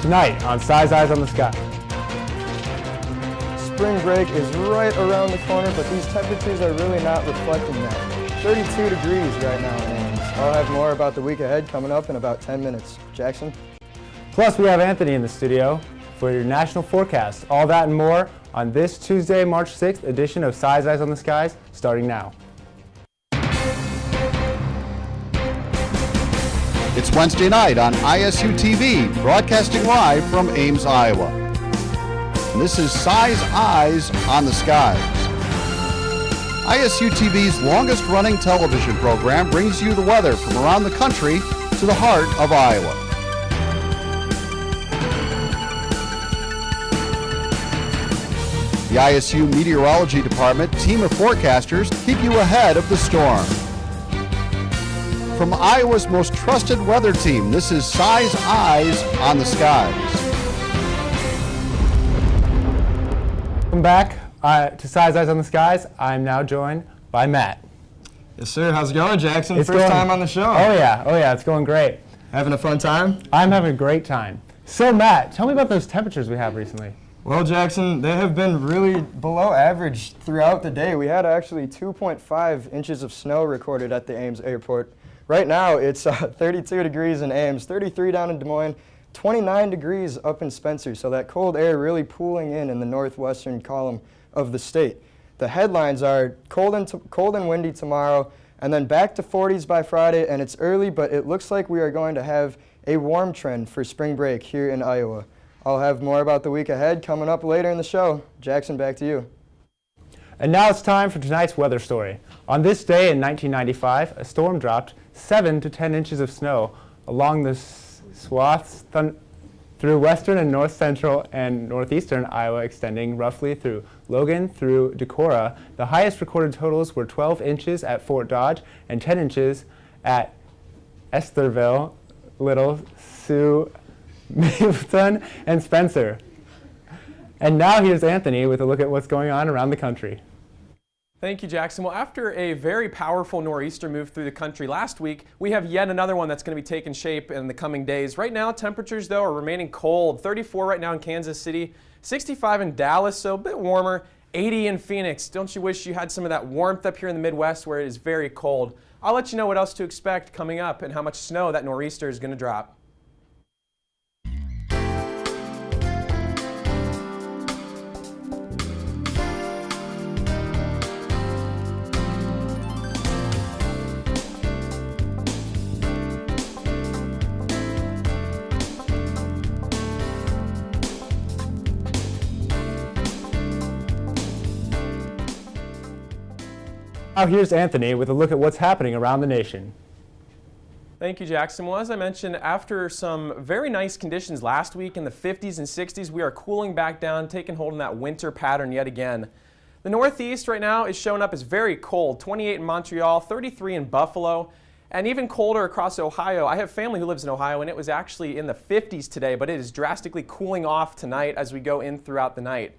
Tonight on Size Eyes on the Sky. Spring break is right around the corner, but these temperatures are really not reflecting that. 32 degrees right now in Ames. I'll have more about the week ahead coming up in about 10 minutes. Jackson? Plus, we have Anthony in the studio for your national forecast. All that and more on this Tuesday, March 6th edition of Size Eyes on the Skies, starting now. It's Wednesday night on ISU TV, broadcasting live from Ames, Iowa. And this is Size Eyes on the Skies. ISU TV's longest-running television program brings you the weather from around the country to the heart of Iowa. The ISU Meteorology Department team of forecasters keep you ahead of the storm. From Iowa's most trusted weather team, this is Size Eyes on the Skies. Welcome back to Size Eyes on the Skies. I'm now joined by Matt. Yes, sir. How's it going, Jackson? It's First going, time on the show. Oh yeah, it's going great. Having a fun time? I'm having a great time. So Matt, tell me about those temperatures we have recently. Well, Jackson, they have been really below average throughout the day. We had actually 2.5 inches of snow recorded at the Ames airport. Right now, it's 32 degrees in Ames, 33 down in Des Moines, 29 degrees up in Spencer, so that cold air really pooling in the northwestern column of the state. The headlines are cold and windy tomorrow, and then back to 40s by Friday, and it's early, but it looks like we are going to have a warm trend for spring break here in Iowa. I'll have more about the week ahead coming up later in the show. Jackson, back to you. And now it's time for tonight's weather story. On this day in 1995, a storm dropped 7 to 10 inches of snow along the swaths through western and north central and northeastern Iowa, extending roughly through Logan through Decorah. The highest recorded totals were 12 inches at Fort Dodge and 10 inches at Estherville, Little Sioux, Middleton, and Spencer. And now here's Anthony with a look at what's going on around the country. Thank you, Jackson. Well, after a very powerful nor'easter moved through the country last week, we have yet another one that's going to be taking shape in the coming days. Right now, temperatures, though, are remaining cold. 34 right now in Kansas City, 65 in Dallas, so a bit warmer, 80 in Phoenix. Don't you wish you had some of that warmth up here in the Midwest where it is very cold? I'll let you know what else to expect coming up and how much snow that nor'easter is going to drop. Now here's Anthony with a look at what's happening around the nation. Thank you, Jackson. Well, as I mentioned, after some very nice conditions last week in the 50s and 60s, we are cooling back down, taking hold in that winter pattern yet again. The Northeast right now is showing up as very cold, 28 in Montreal, 33 in Buffalo, and even colder across Ohio. I have family who lives in Ohio, and it was actually in the 50s today, but it is drastically cooling off tonight as we go in throughout the night.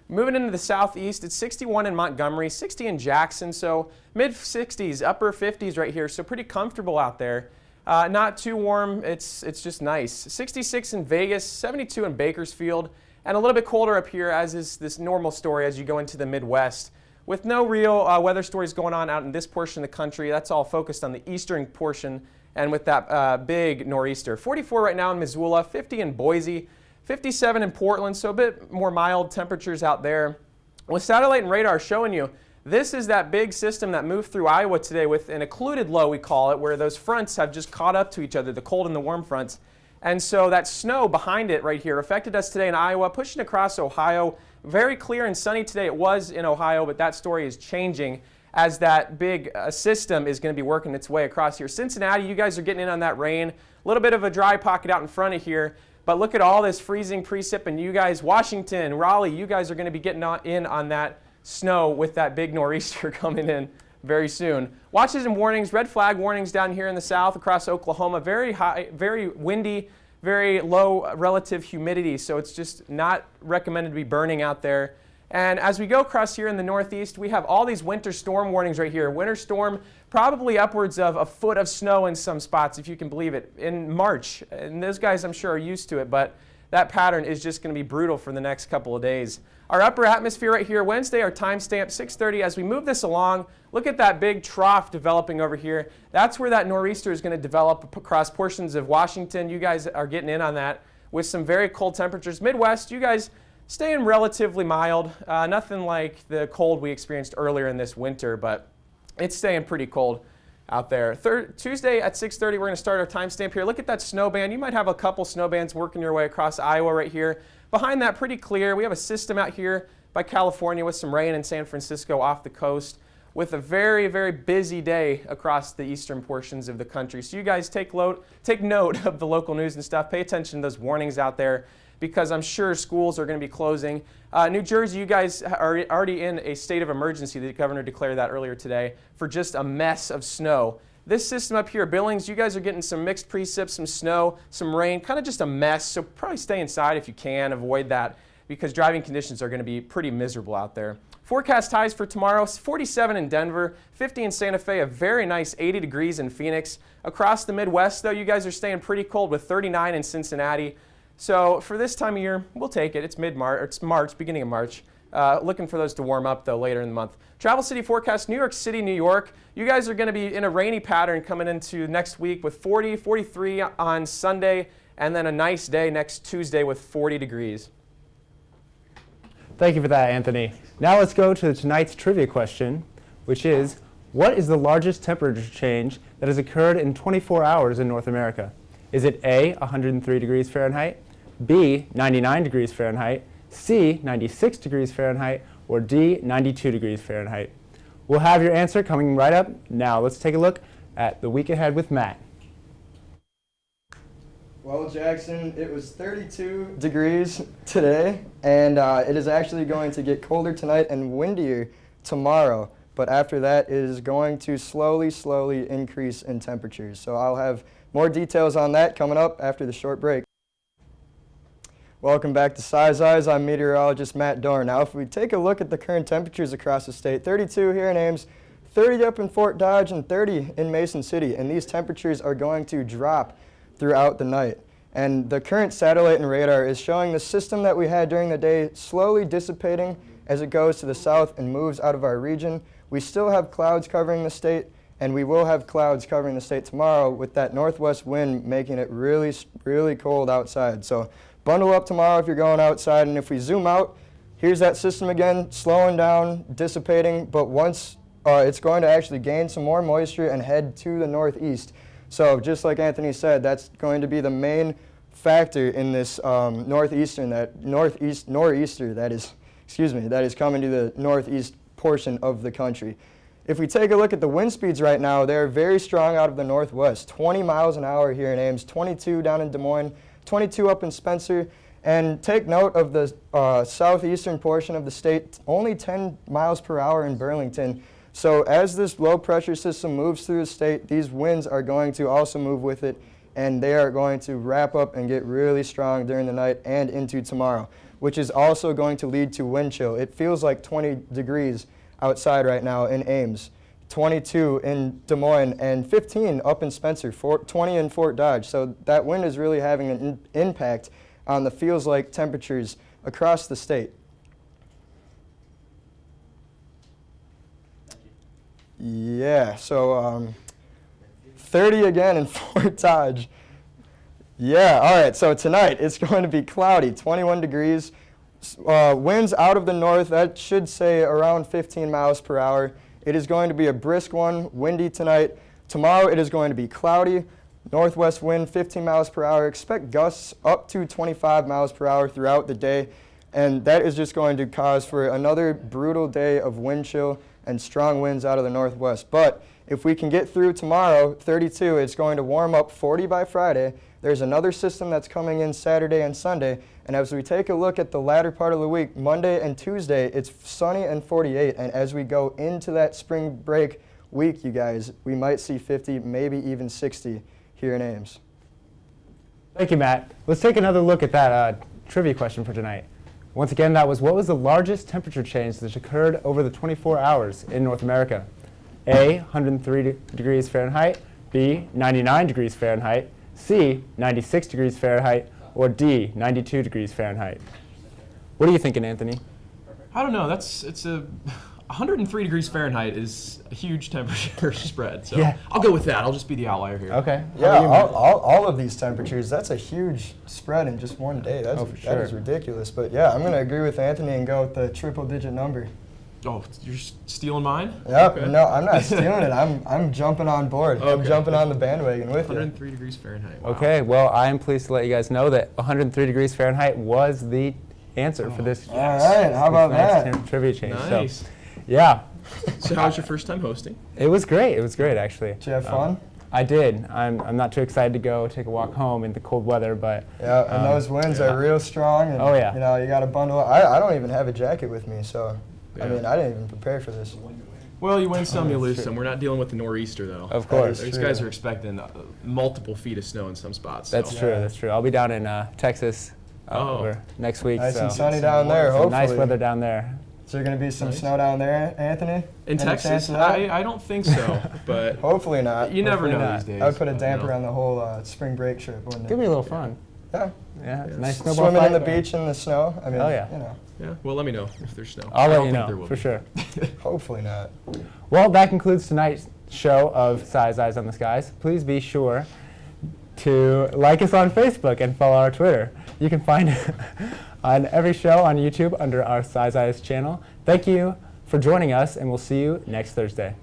Moving into the southeast, it's 61 in Montgomery, 60 in Jackson, so mid-60s, upper 50s right here, so pretty comfortable out there. Not too warm, it's just nice. 66 in Vegas, 72 in Bakersfield, and a little bit colder up here, as is this normal story as you go into the Midwest. With no real weather stories going on out in this portion of the country, that's all focused on the eastern portion, and with that big nor'easter. 44 right now in Missoula, 50 in Boise, 57 in Portland, so a bit more mild temperatures out there. With satellite and radar showing you, this is that big system that moved through Iowa today with an occluded low, we call it, where those fronts have just caught up to each other, the cold and the warm fronts. And so that snow behind it right here affected us today in Iowa, pushing across Ohio. Very clear and sunny today. It was in Ohio, but that story is changing as that big system is going to be working its way across here. Cincinnati, you guys are getting in on that rain. A little bit of a dry pocket out in front of here. But look at all this freezing precip, and you guys, Washington, Raleigh, you guys are going to be getting in on that snow with that big nor'easter coming in very soon. Watches and warnings, red flag warnings down here in the south across Oklahoma. Very high, very windy, very low relative humidity, so it's just not recommended to be burning out there. And as we go across here in the northeast, we have all these winter storm warnings right here. Winter storm, probably upwards of a foot of snow in some spots, if you can believe it, in March. And those guys, I'm sure, are used to it, but that pattern is just going to be brutal for the next couple of days. Our upper atmosphere right here, Wednesday, our timestamp 6:30. As we move this along, look at that big trough developing over here. That's where that nor'easter is going to develop across portions of Washington. You guys are getting in on that with some very cold temperatures. Midwest, you guys staying relatively mild. Nothing like the cold we experienced earlier in this winter, but it's staying pretty cold out there. Tuesday at 6:30, we're going to start our timestamp here. Look at that snow band. You might have a couple snow bands working your way across Iowa right here. Behind that, pretty clear. We have a system out here by California with some rain in San Francisco off the coast with a very, very busy day across the eastern portions of the country. So you guys take note of the local news and stuff. Pay attention to those warnings out there because I'm sure schools are going to be closing. New Jersey, you guys are already in a state of emergency. The governor declared that earlier today for just a mess of snow. This system up here, Billings, you guys are getting some mixed precip, some snow, some rain, kind of just a mess. So probably stay inside if you can, avoid that because driving conditions are going to be pretty miserable out there. Forecast highs for tomorrow, 47 in Denver, 50 in Santa Fe, a very nice 80 degrees in Phoenix. Across the Midwest, though, you guys are staying pretty cold with 39 in Cincinnati. So for this time of year, we'll take it. It's mid-March, it's March, beginning of March. Looking for those to warm up, though, later in the month. Travel City forecast, New York City, New York. You guys are going to be in a rainy pattern coming into next week with 40, 43 on Sunday, and then a nice day next Tuesday with 40 degrees. Thank you for that, Anthony. Now let's go to tonight's trivia question, which is, what is the largest temperature change that has occurred in 24 hours in North America? Is it A, 103 degrees Fahrenheit, B, 99 degrees Fahrenheit, C, 96 degrees Fahrenheit, or D, 92 degrees Fahrenheit? We'll have your answer coming right up. Now let's take a look at the week ahead with Matt. Well, Jackson, it was 32 degrees today, and it is actually going to get colder tonight and windier tomorrow. But after that, it is going to slowly increase in temperatures. So I'll have more details on that coming up after the short break. Welcome back to Size Eyes. I'm meteorologist Matt Dorn. Now, if we take a look at the current temperatures across the state, 32 here in Ames, 30 up in Fort Dodge, and 30 in Mason City. And these temperatures are going to drop throughout the night. And the current satellite and radar is showing the system that we had during the day slowly dissipating as it goes to the south and moves out of our region. We still have clouds covering the state, and we will have clouds covering the state tomorrow with that northwest wind making it really cold outside. So bundle up tomorrow if you're going outside, and if we zoom out, here's that system again, slowing down, dissipating, but once it's going to actually gain some more moisture and head to the northeast. So just like Anthony said, that's going to be the main factor in this nor'easter that is coming to the northeast portion of the country. If we take a look at the wind speeds right now, they're very strong out of the northwest, 20 miles an hour here in Ames, 22 down in Des Moines, 22 up in Spencer, and take note of the southeastern portion of the state, only 10 miles per hour in Burlington. So as this low pressure system moves through the state, these winds are going to also move with it, and they are going to wrap up and get really strong during the night and into tomorrow, which is also going to lead to wind chill. It feels like 20 degrees outside right now in Ames, 22 in Des Moines, and 15 up in Spencer, 20 in Fort Dodge. So that wind is really having an impact on the feels-like temperatures across the state. Yeah, so 30 again in Fort Dodge. Yeah, all right, so tonight it's going to be cloudy, 21 degrees. Winds out of the north, that should say around 15 miles per hour. It is going to be a brisk one, windy tonight. Tomorrow it is going to be cloudy, northwest wind 15 miles per hour. Expect gusts up to 25 miles per hour throughout the day. And that is just going to cause for another brutal day of wind chill and strong winds out of the northwest. But if we can get through tomorrow, 32, it's going to warm up 40 by Friday. There's another system that's coming in Saturday and Sunday. And as we take a look at the latter part of the week, Monday and Tuesday, it's sunny and 48. And as we go into that spring break week, you guys, we might see 50, maybe even 60 here in Ames. Thank you, Matt. Let's take another look at that trivia question for tonight. Once again, that was, what was the largest temperature change that occurred over the 24 hours in North America? A, 103 degrees Fahrenheit, B, 99 degrees Fahrenheit, C, 96 degrees Fahrenheit, or D, 92 degrees Fahrenheit? What are you thinking, Anthony? I don't know. It's a 103 degrees Fahrenheit is a huge temperature spread. So Yeah. I'll go with that. I'll just be the outlier here. Okay. Yeah, all of these temperatures, that's a huge spread in just one day. Oh, for That is sure. ridiculous. But yeah, I'm going to agree with Anthony and go with the triple-digit number. Oh, you're stealing mine? Yep. Okay. No, I'm not stealing it. I'm jumping on board. I'm Okay. jumping on the bandwagon with you. 103 degrees Fahrenheit. Wow. Okay, well, I am pleased to let you guys know that 103 degrees Fahrenheit was the answer for this. All right, how about tonight's that? Trivia change. Nice. So, yeah, So how was your first time hosting? it was great. It was great, actually. Did you have fun? I did. I'm not too excited to go take a walk home in the cold weather, but Yeah, and those winds are real strong. And, Oh, yeah. You know, you got to bundle up. I don't even have a jacket with me, so Yeah. I mean, I didn't even prepare for this. Well, you win some, you lose some. We're not dealing with the nor'easter, though. of course. That is These true. guys are expecting multiple feet of snow in some spots. So. That's true. Yeah. That's true. I'll be down in Texas over next week. Nice so and sunny down there, some hopefully. nice weather down there. Is there going to be some Nice. snow down there, Anthony? In Any chance Texas, of that? I don't think so, but Hopefully not. you never Hopefully know not. these days. I would put a damper No. on the whole spring break trip, wouldn't Could it? be a little fun. Yeah. Yeah, Yeah. nice snowball Swimming in the fight. beach in the snow. I mean, Oh, yeah. you know, Yeah, well, let me know if there's snow. I'll I let don't you think there know will for be. sure. hopefully not. Well, that concludes tonight's show of Size Eyes on the Skies. Please be sure to like us on Facebook and follow our Twitter. You can find it on every show on YouTube under our Size Eyes channel. Thank you for joining us, and we'll see you next Thursday.